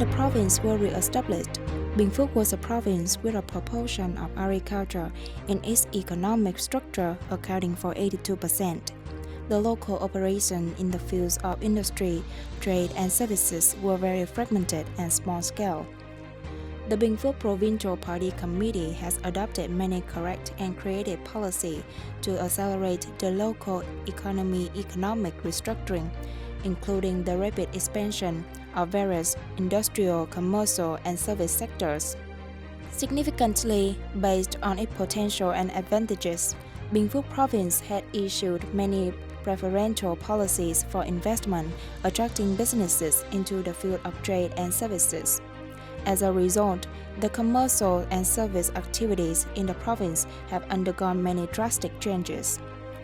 the province were re-established, Binh Phuoc was a province with a proportion of agriculture in its economic structure accounting for 82%. The local operations in the fields of industry, trade and services were very fragmented and small-scale. The Binh Phuoc Provincial Party Committee has adopted many correct and creative policies to accelerate the local economic restructuring, including the rapid expansion of various industrial, commercial, and service sectors. Significantly, based on its potential and advantages, Binh Phuoc Province had issued many preferential policies for investment, attracting businesses into the field of trade and services. As a result, the commercial and service activities in the province have undergone many drastic changes.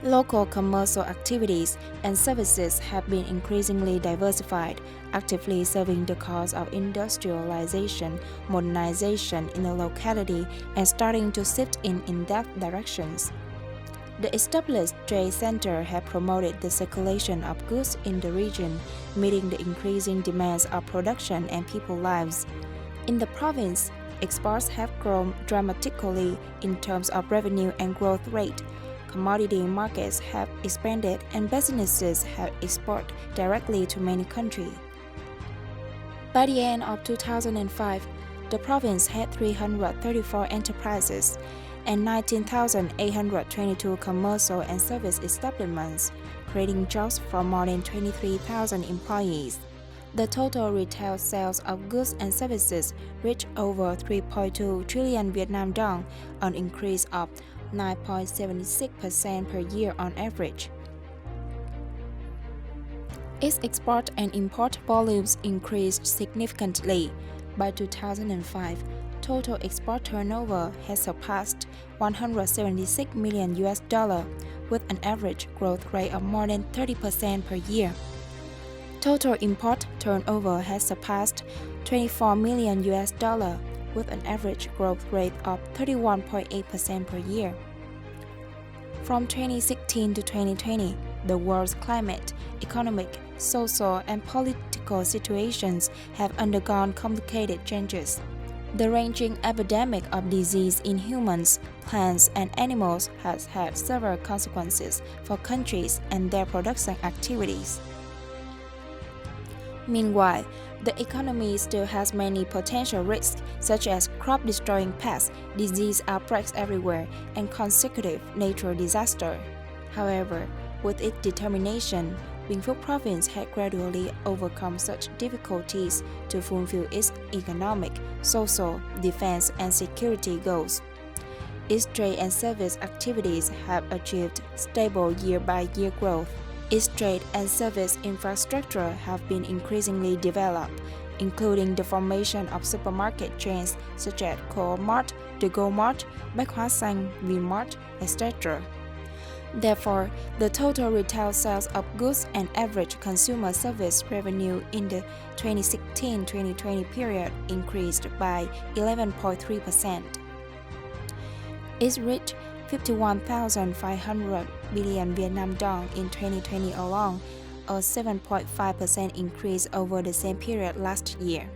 Local commercial activities and services have been increasingly diversified, actively serving the cause of industrialization, modernization in the locality, and starting to shift in that directions. The established trade center have promoted the circulation of goods in the region, meeting the increasing demands of production and people's lives. In the province, exports have grown dramatically in terms of revenue and growth rate. Commodity markets have expanded and businesses have exported directly to many countries. By the end of 2005, the province had 334 enterprises and 19,822 commercial and service establishments, creating jobs for more than 23,000 employees. The total retail sales of goods and services reached over 3.2 trillion Vietnam dong, an increase of 9.76% per year on average. Its export and import volumes increased significantly. By 2005, total export turnover has surpassed $176 million with an average growth rate of more than 30% per year. Total import turnover has surpassed $24 million with an average growth rate of 31.8% per year. From 2016 to 2020, the world's climate, economic, social, and political situations have undergone complicated changes. The ranging epidemic of disease in humans, plants, and animals has had several consequences for countries and their production activities. Meanwhile, the economy still has many potential risks, such as crop-destroying pests, disease outbreaks everywhere, and consecutive natural disasters. However, with its determination, Binh Phuoc Province had gradually overcome such difficulties to fulfill its economic, social, defense, and security goals. Its trade and service activities have achieved stable year-by-year growth. Its trade and service infrastructure have been increasingly developed, including the formation of supermarket chains such as Co-op, The Go Mart, Bách Hóa Xanh, V-Mart, etc. Therefore, the total retail sales of goods and average consumer service revenue in the 2016-2020 period increased by 11.3%. It reached 51,500 billion Vietnam dong in 2020 alone, a 7.5% increase over the same period last year.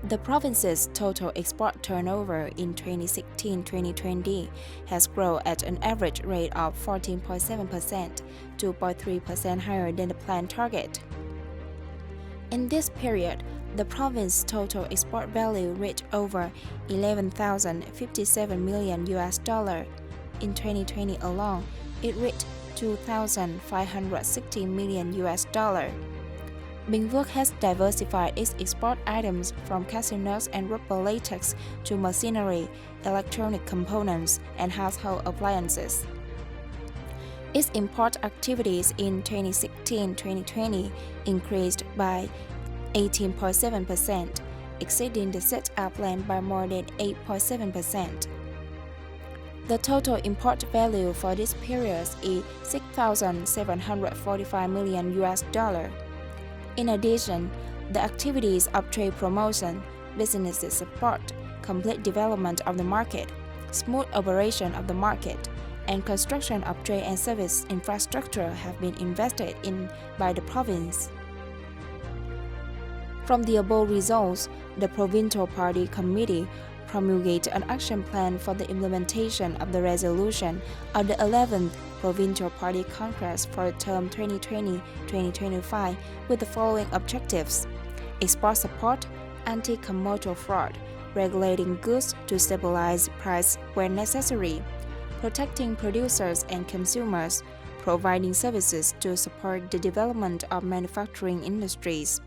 The province's total export turnover in 2016-2020 has grown at an average rate of 14.7%, 2.3% higher than the planned target. In this period, the province's total export value reached over $11,057 million. In 2020 alone, it reached $2,560 million. Binh Phuoc has diversified its export items from casinos and rubber latex to machinery, electronic components, and household appliances. Its import activities in 2016-2020 increased by 18.7%, exceeding the set-up plan by more than 8.7%. The total import value for this period is $6,745 million. In addition, the activities of trade promotion, business support, complete development of the market, smooth operation of the market, and construction of trade and service infrastructure have been invested in by the province. From the above results, the Provincial Party Committee promulgated an action plan for the implementation of the resolution of the 11th Provincial Party Congress for term 2020-2025 with the following objectives: export support, anti-commercial fraud, regulating goods to stabilize price when necessary, protecting producers and consumers, providing services to support the development of manufacturing industries,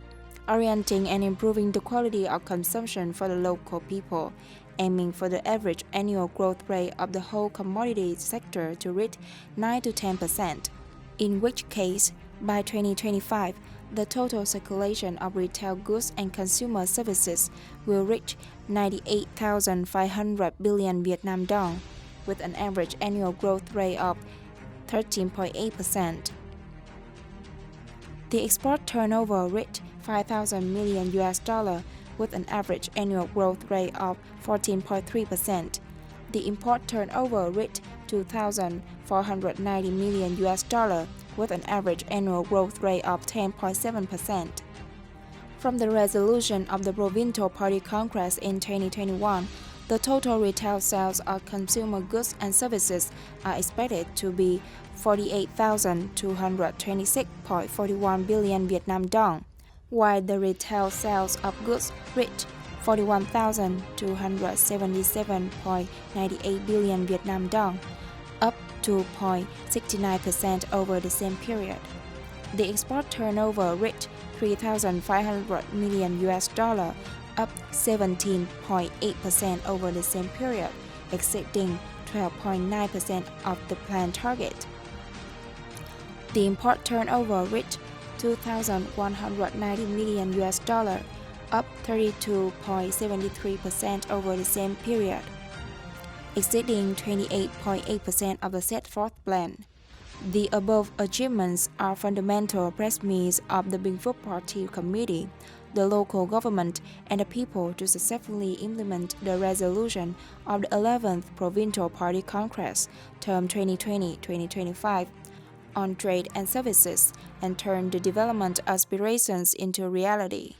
orienting and improving the quality of consumption for the local people, aiming for the average annual growth rate of the whole commodity sector to reach 9 to 10%, in which case, by 2025, the total circulation of retail goods and consumer services will reach 98,500 billion Vietnam dong, with an average annual growth rate of 13.8%. The export turnover reached 5,000 million US dollar with an average annual growth rate of 14.3%. The import turnover reached 2,490 million US dollar with an average annual growth rate of 10.7%. From the resolution of the Provincial Party Congress in 2021, the total retail sales of consumer goods and services are expected to be 48,226.41 billion Vietnam dong, while the retail sales of goods reached 41,277.98 billion Vietnam dong, up 2.69% over the same period. The export turnover reached 3,500 million US dollar, up 17.8% over the same period, exceeding 12.9% of the planned target. The import turnover reached 2,190 million US dollar, up 32.73% over the same period, exceeding 28.8% of the set forth plan. The above achievements are fundamental premise of the Binh Phuoc Party Committee, the local government, and the people to successfully implement the resolution of the 11th Provincial Party Congress, term 2020-2025, on trade and services, and turn the development aspirations into reality.